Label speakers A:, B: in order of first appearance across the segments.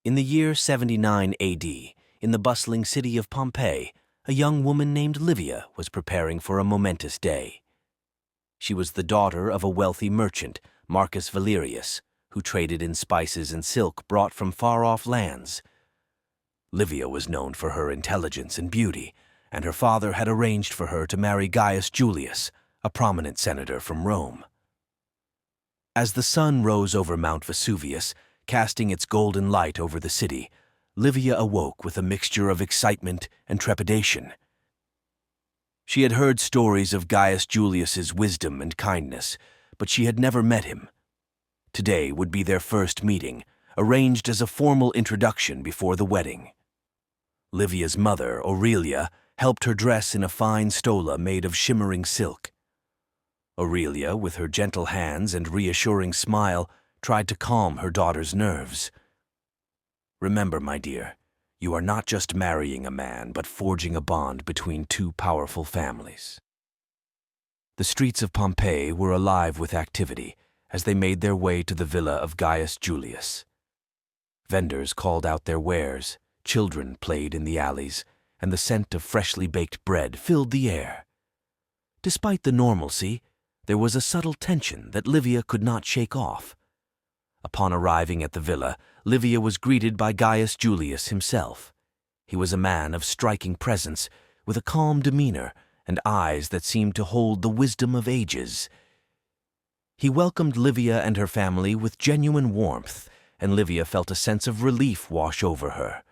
A: In the year 79 AD, in the bustling city of Pompeii, a young woman named Livia was preparing for a momentous day. She was the daughter of a wealthy merchant, Marcus Valerius, who traded in spices and silk brought from far-off lands. Livia was known for her intelligence and beauty, and her father had arranged for her to marry Gaius Julius, a prominent senator from Rome. As the sun rose over Mount Vesuvius, casting its golden light over the city, Livia awoke with a mixture of excitement and trepidation. She had heard stories of Gaius Julius's wisdom and kindness, but she had never met him. Today would be their first meeting, arranged as a formal introduction before the wedding. Livia's mother, Aurelia, helped her dress in a fine stola made of shimmering silk. Aurelia, with her gentle hands and reassuring smile, tried to calm her daughter's nerves. "Remember, my dear, you are not just marrying a man, but forging a bond between two powerful families." The streets of Pompeii were alive with activity as they made their way to the villa of Gaius Julius. Vendors called out their wares, children played in the alleys, and the scent of freshly baked bread filled the air. Despite the normalcy, there was a subtle tension that Livia could not shake off. Upon arriving at the villa, Livia was greeted by Gaius Julius himself. He was a man of striking presence, with a calm demeanor and eyes that seemed to hold the wisdom of ages. He welcomed Livia and her family with genuine warmth, and Livia felt a sense of relief wash over her.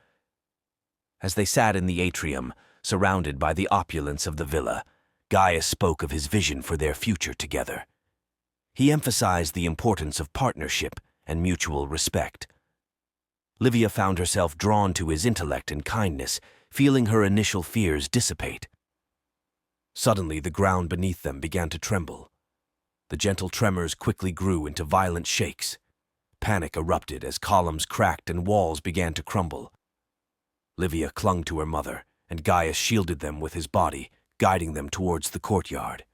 A: As they sat in the atrium, surrounded by the opulence of the villa, Gaius spoke of his vision for their future together. He emphasized the importance of partnership and mutual respect. Livia found herself drawn to his intellect and kindness, feeling her initial fears dissipate. Suddenly, the ground beneath them began to tremble. The gentle tremors quickly grew into violent shakes. Panic erupted as columns cracked and walls began to crumble. Livia clung to her mother, and Gaius shielded them with his body, guiding them towards the courtyard.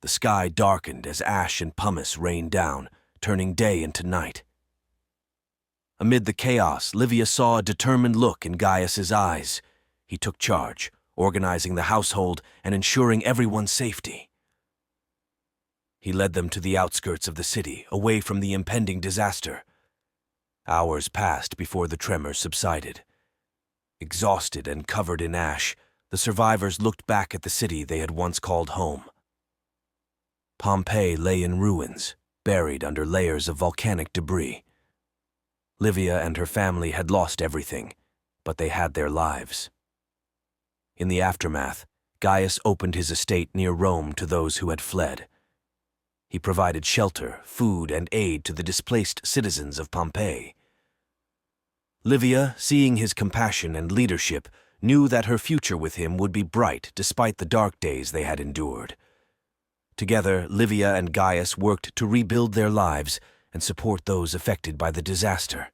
A: The sky darkened as ash and pumice rained down, turning day into night. Amid the chaos, Livia saw a determined look in Gaius's eyes. He took charge, organizing the household and ensuring everyone's safety. He led them to the outskirts of the city, away from the impending disaster. Hours passed before the tremors subsided. Exhausted and covered in ash, the survivors looked back at the city they had once called home. Pompeii lay in ruins, buried under layers of volcanic debris. Livia and her family had lost everything, but they had their lives. In the aftermath, Gaius opened his estate near Rome to those who had fled. He provided shelter, food, and aid to the displaced citizens of Pompeii. Livia, seeing his compassion and leadership, knew that her future with him would be bright despite the dark days they had endured. Together, Livia and Gaius worked to rebuild their lives and support those affected by the disaster.